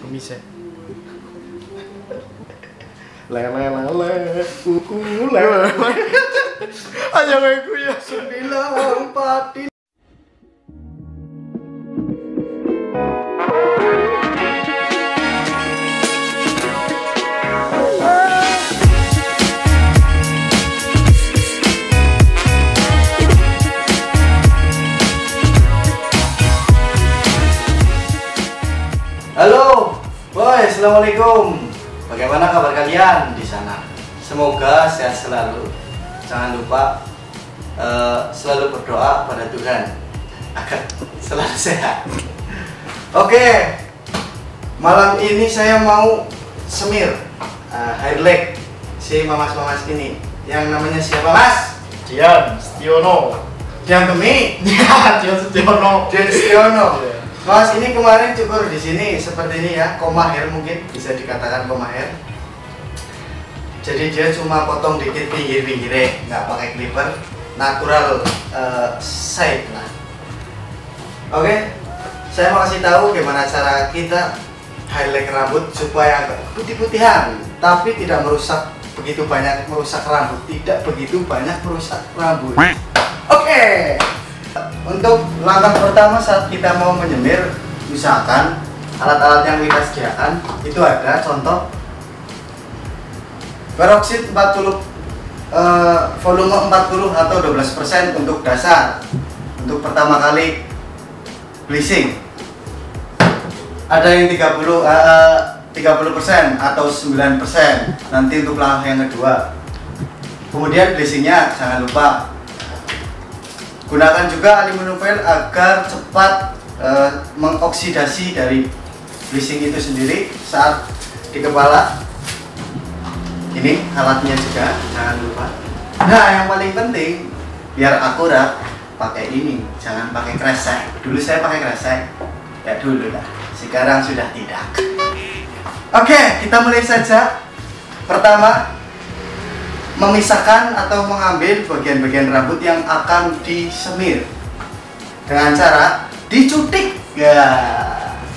kumis ya. Lele kuku lele. Aja aku ya 94. Halo, boy, assalamualaikum. Bagaimana kabar kalian di sana? Semoga sehat selalu. Jangan lupa selalu berdoa pada Tuhan agar selalu sehat. Oke, malam ini saya mau semir highlight si mamas-mamas ini. Yang namanya siapa, Mas? Dian Setiono. Dian Gemi. Ya, Dian Setiono. Dian Setiono. Mas, ini kemarin cukur di sini seperti ini ya, koma hair, mungkin bisa dikatakan koma hair. Jadi dia cuma potong dikit pinggir-pinggirnya, nggak pakai clipper, natural side lah. Oke, saya mau kasih tahu gimana cara kita highlight rambut supaya agak putih-putihan, tapi tidak merusak begitu banyak merusak rambut, tidak begitu banyak merusak rambut. Oke. Untuk langkah pertama saat kita mau menyemir, misalkan alat-alat yang kita sediakan itu ada contoh peroksid 40 volume 40 atau 12% untuk dasar, untuk pertama kali bleaching. Ada yang 30% atau 9% nanti untuk langkah yang kedua. Kemudian bleachingnya jangan lupa gunakan juga aluminium foil agar cepat mengoksidasi dari bleaching itu sendiri saat di kepala. Ini alatnya juga jangan lupa. Nah, yang paling penting biar akurat pakai ini, jangan pakai kresek. Dulu saya pakai kresek, ya dulu lah. Sekarang sudah tidak. Oke, kita mulai saja. Pertama, memisahkan atau mengambil bagian-bagian rambut yang akan disemir dengan cara dicutik. Ya,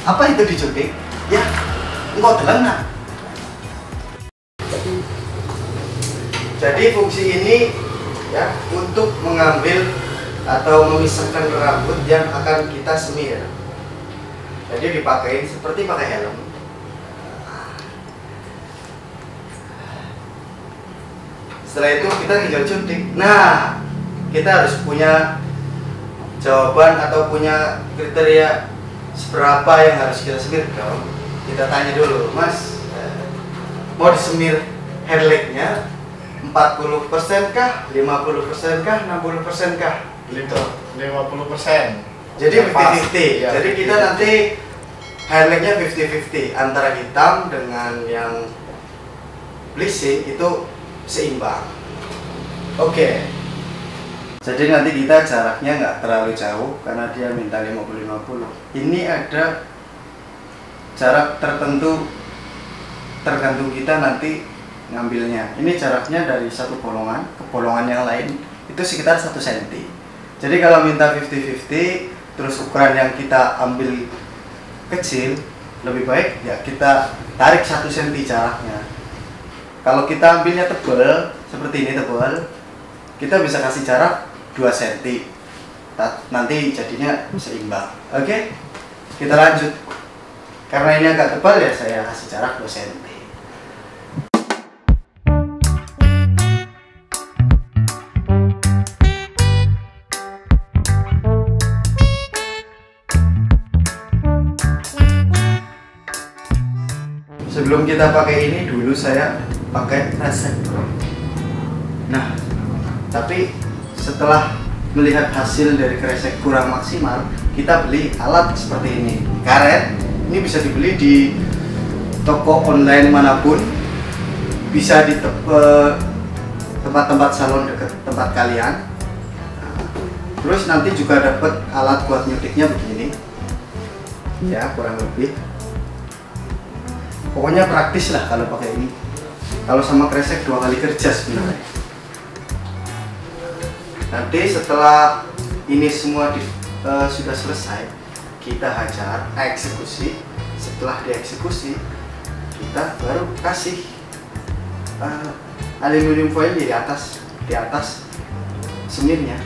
apa itu dicutik? Ya, engkau delana. Jadi fungsi ini ya untuk mengambil atau memisahkan rambut yang akan kita semir. Jadi dipakai seperti pakai helm. Setelah itu kita tinggal cutik. Nah, kita harus punya jawaban atau punya kriteria seberapa yang harus kita semir dong. Kita tanya dulu, Mas, mau disemir hairlightnya 40% kah, 50% kah, 60% kah? Gitu, 50%. Jadi 50-50. Ya, jadi kita nanti hairlightnya 50-50 antara hitam dengan yang bleaching itu seimbang. Oke. Jadi nanti kita jaraknya nggak terlalu jauh karena dia minta 50-50. Ini ada jarak tertentu tergantung kita nanti ngambilnya. Ini jaraknya dari satu bolongan ke bolongan yang lain itu sekitar 1 cm. Jadi kalau minta 50-50 terus ukuran yang kita ambil kecil, lebih baik ya kita tarik 1 cm jaraknya. Kalau kita ambilnya tebal, seperti ini tebal, kita bisa kasih jarak 2 cm. Nanti jadinya seimbang. Oke? Kita lanjut. Karena ini agak tebal ya saya kasih jarak 2 cm. Sebelum kita pakai ini dulu saya pakai kresek. Nah, tapi setelah melihat hasil dari kresek kurang maksimal, kita beli alat seperti ini, karet. Ini bisa dibeli di toko online manapun, bisa di tempat-tempat salon dekat tempat kalian. Nah, terus nanti juga dapat alat buat nyutiknya begini, ya kurang lebih. Pokoknya praktis lah kalau pakai ini. Kalau sama kresek 2 kali kerja sebenarnya. Nanti setelah ini semua sudah selesai, kita hajar, eksekusi. Setelah dieksekusi, kita baru kasih aluminium foil di atas semirnya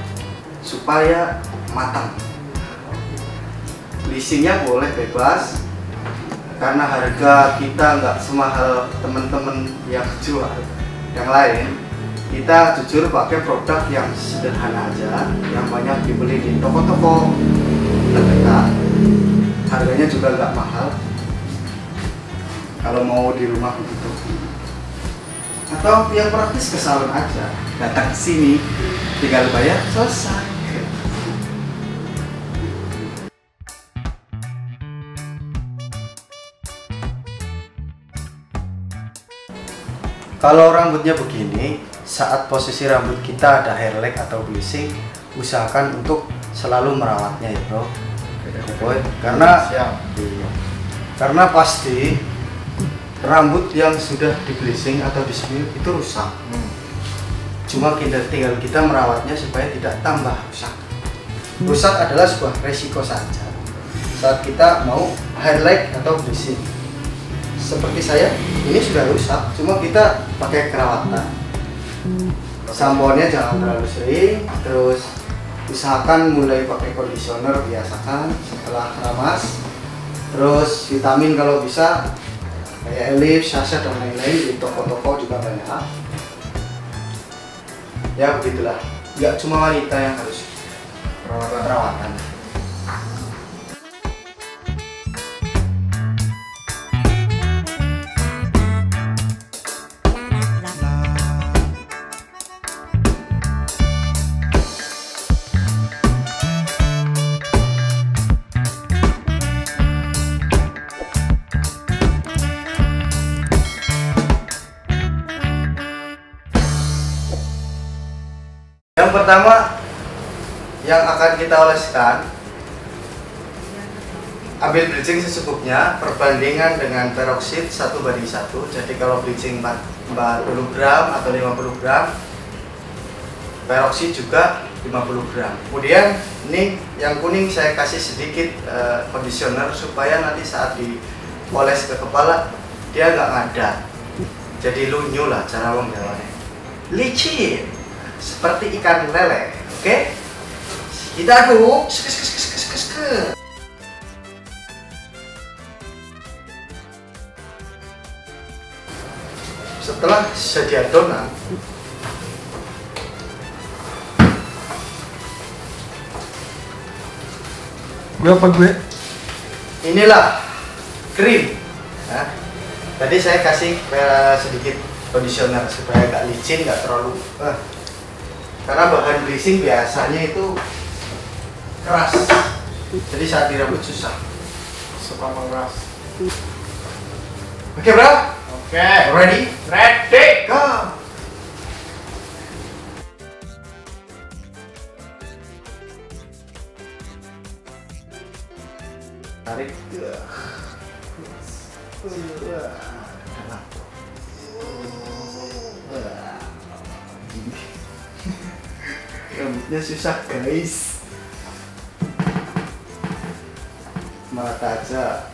supaya matang. Leasingnya boleh bebas, karena harga kita nggak semahal teman-teman yang jual yang lain. Kita jujur pakai produk yang sederhana aja, yang banyak dibeli di toko-toko terdekat. Harganya juga nggak mahal kalau mau di rumah begitu. Atau yang praktis ke salon aja, datang ke sini, tinggal bayar, selesai. Kalau rambutnya begini, saat posisi rambut kita ada hair lag atau bleaching, usahakan untuk selalu merawatnya ya bro. Boy. Karena pasti rambut yang sudah di bleaching atau di spil itu rusak. Cuma tinggal kita merawatnya supaya tidak tambah rusak. Rusak adalah sebuah resiko saja saat kita mau hair lag atau bleaching. Seperti saya, ini sudah rusak, cuma kita pakai perawatan. Samponya jangan terlalu sering, terus usahakan mulai pakai conditioner, biasakan setelah ramas. Terus vitamin kalau bisa, kayak Elif, Sasha dan lain-lain di toko-toko juga banyak. Ya begitulah, nggak cuma wanita yang harus perawatan. Yang pertama yang akan kita oleskan, ambil bleaching secukupnya, perbandingan dengan peroksid 1:1. Jadi kalau bleaching 40 gram atau 50 gram, peroksid juga 50 gram. Kemudian ini yang kuning saya kasih sedikit conditioner supaya nanti saat dioles ke kepala dia nggak ngadat, jadi lunyu lah cara wong Jawane, licin seperti ikan lele. Oke, kita aduk. Setelah jadi adonan, inilah krim. Nah, tadi saya kasih sedikit conditioner supaya nggak licin, nggak terlalu karena bahan bleaching biasanya itu keras, jadi saat di rambut susah. Suka mengeras. Oke bro? Oke. Ready? Ready. Go! Tarik. Rambutnya susah guys, mata aja.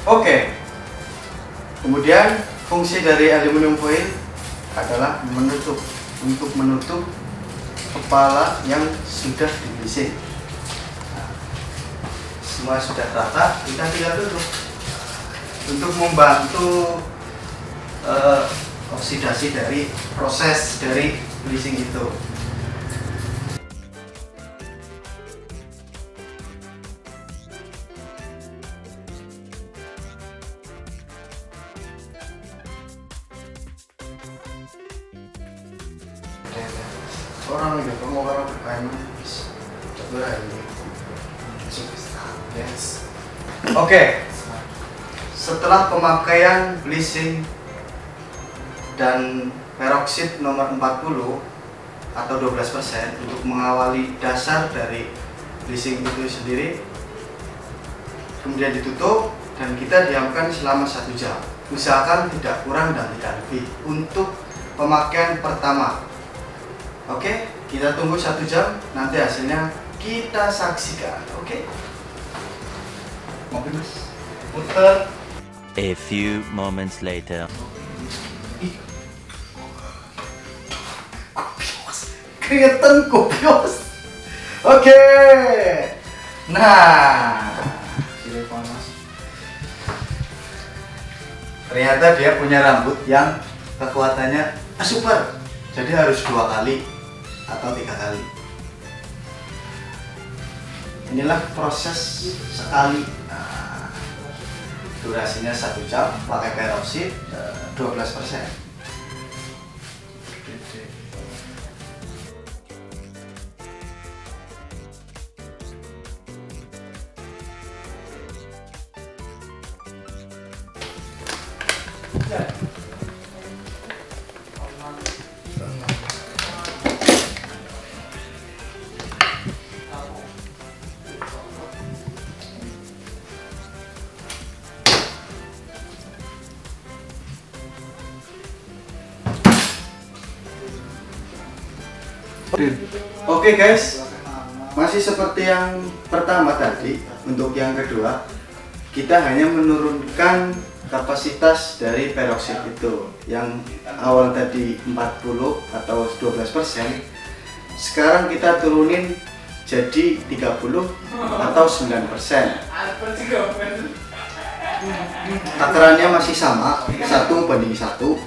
Oke. Kemudian fungsi dari aluminium foil adalah untuk menutup kepala yang sudah di bleaching. Nah, semua sudah rata, kita tinggal tutup untuk membantu oksidasi dari proses dari bleaching itu. Orang itu mau orang berkain bisa berani. Yes. Oke. setelah pemakaian bleaching dan peroksid nomor 40 atau 12% untuk mengawali dasar dari bleaching itu sendiri, kemudian ditutup dan kita diamkan selama 1 jam. Usahakan tidak kurang dan tidak lebih untuk pemakaian pertama. Oke, kita tunggu 1 jam, nanti hasilnya kita saksikan. Oke, mobil mas, muter. A few moments later. Kelihatan kopios. Oke. Nah, ternyata dia punya rambut yang kekuatannya super. Jadi harus 2 kali atau 3 kali. Inilah proses sekali. Nah, durasinya 1 jam, pakai peroksid 12%. Oke guys, masih seperti yang pertama tadi. Untuk yang kedua, kita hanya menurunkan kapasitas dari peroksid itu. Yang awal tadi 40 atau 12%, sekarang kita turunin jadi 30 atau 9%. Takarannya masih sama, 1:1.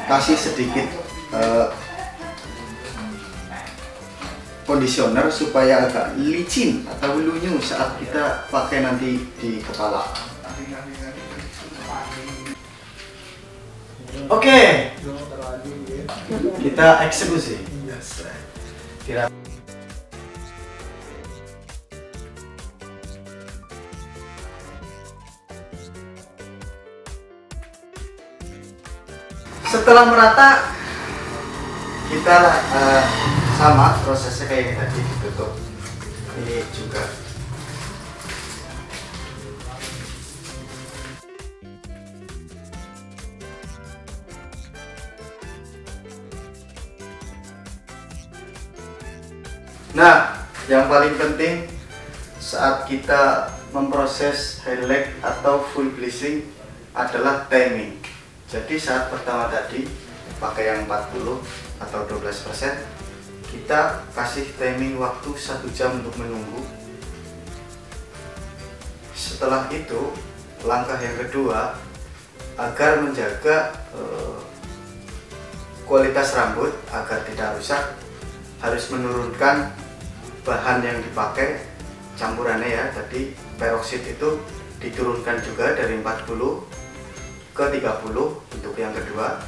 Kasih sedikit conditioner supaya agak licin atau lunyu saat kita pakai nanti di kepala. Oke, kita eksekusi. Setelah merata, kita sama prosesnya kayak tadi, ditutup. Ini juga. Nah, yang paling penting saat kita memproses highlight atau full bleaching adalah timing. Jadi saat pertama tadi pakai yang 40 atau 12%, kita kasih timing waktu 1 jam untuk menunggu. Setelah itu, langkah yang kedua, agar menjaga kualitas rambut agar tidak rusak, harus menurunkan bahan yang dipakai, campurannya ya. Tadi peroksid itu diturunkan juga dari 40 ke 30 untuk yang kedua,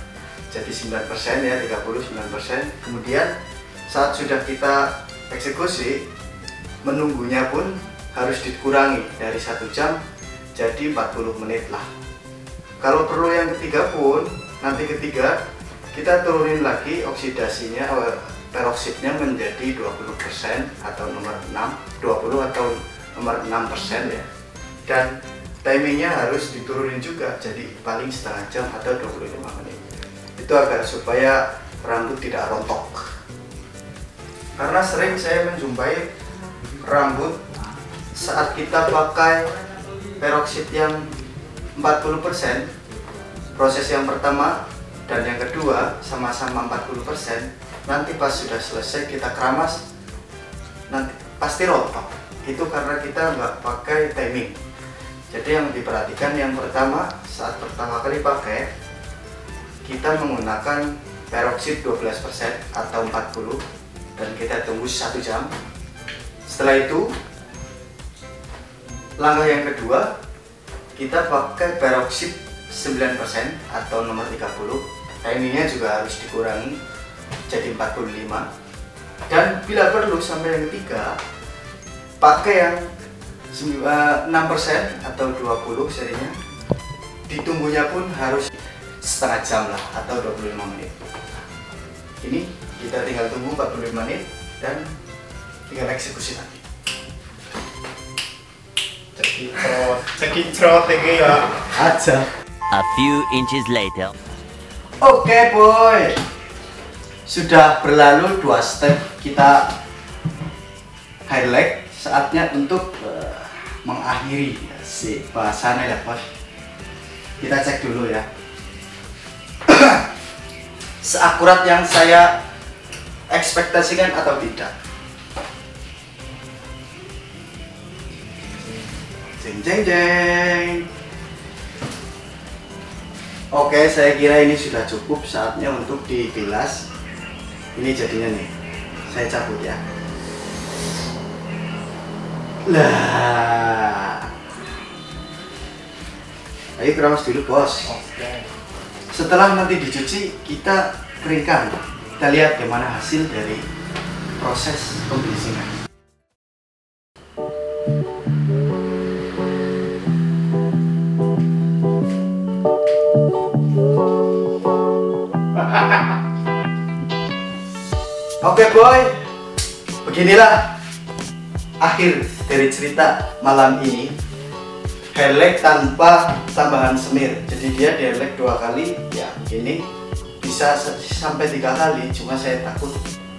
jadi 9% ya, 39%. Kemudian saat sudah kita eksekusi, menunggunya pun harus dikurangi dari 1 jam jadi 40 menit lah. Kalau perlu yang ketiga pun, nanti ketiga kita turunin lagi oksidasinya, peroksidnya menjadi 20% atau nomor 6, 20 atau nomor 6% ya. Dan timingnya harus diturunin juga, jadi paling setengah jam atau 25 menit. Itu agar supaya rambut tidak rontok. Karena sering saya menjumpai rambut saat kita pakai peroksid yang 40%, proses yang pertama dan yang kedua sama-sama 40%, nanti pas sudah selesai kita keramas, nanti pasti rontok. Itu karena kita nggak pakai timing. Jadi yang diperhatikan yang pertama, saat pertama kali pakai, kita menggunakan peroksid 12% atau 40 dan kita tunggu 1 jam. Setelah itu, langkah yang kedua, kita pakai peroksid 9% atau nomor 30. Timingnya juga harus dikurangi jadi 45. Dan bila perlu sampai yang ketiga, pakai yang 6% atau 20 serinya, ditunggunya pun harus setengah jam lah atau 25 menit. Ini kita tinggal tunggu 45 menit dan tinggal eksekusi nanti. Cekicrot ini ya. Aja. A few inches later. Oke boy, sudah berlalu 2 step kita highlight. Saatnya untuk mengakhiri si bahasannya ya bos. Kita cek dulu ya. Seakurat yang saya ekspektasikan atau tidak. Jeng jeng jeng. Oke, saya kira ini sudah cukup, saatnya untuk dibilas. Ini jadinya nih, saya cabut ya. Lah, ayo keramas dulu bos. Oke. Setelah nanti dicuci, kita keringkan. Kita lihat gimana hasil dari proses pembisingan. Oke boy, beginilah akhir dari cerita malam ini. Highlight tanpa tambahan semir, jadi dia highlight 2 kali ya begini, bisa sampai 3 kali, cuma saya takut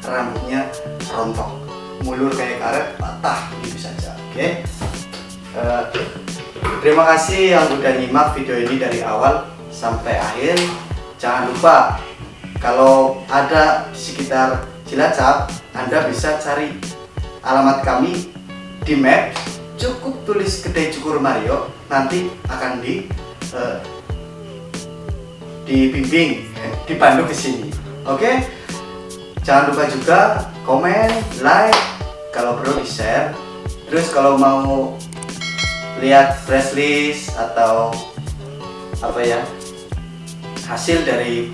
rambutnya rontok, mulur kayak karet, patah gitu saja. Oke. Terima kasih yang udah nyimak video ini dari awal sampai akhir. Jangan lupa kalau ada di sekitar Cilacap, Anda bisa cari alamat kami di map, cukup tulis Kedai Cukur Mario, nanti akan dibimbing, dipandu ke sini. Oke? Jangan lupa juga komen, like, kalau perlu di-share. Terus kalau mau lihat press list atau apa ya, hasil dari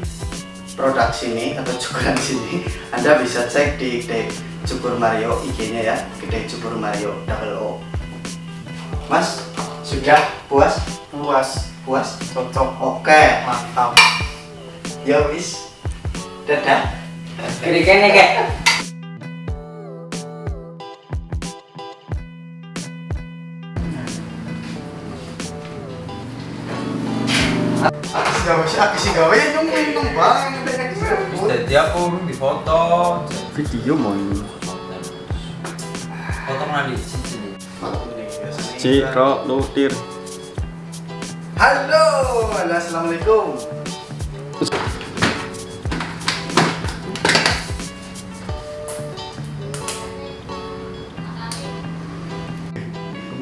produk sini atau cukuran sini, Anda bisa cek di Kedai Cukur Mario IG-nya ya, Kedai Cukur Mario O. Mas, sudah puas? Puas. Puas? Cocok. Oke, Mantap. ya wis. Dadah. Kiri-kiri kek. Aku sih gawe nyung bang. Jadi aku di foto. Video mau ini. Foto mana di sini? Ciro lutir. Halo, assalamualaikum.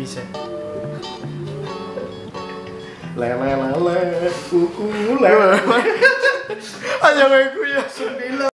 Bisa. Lele, kuku lele. Ayo aku ya.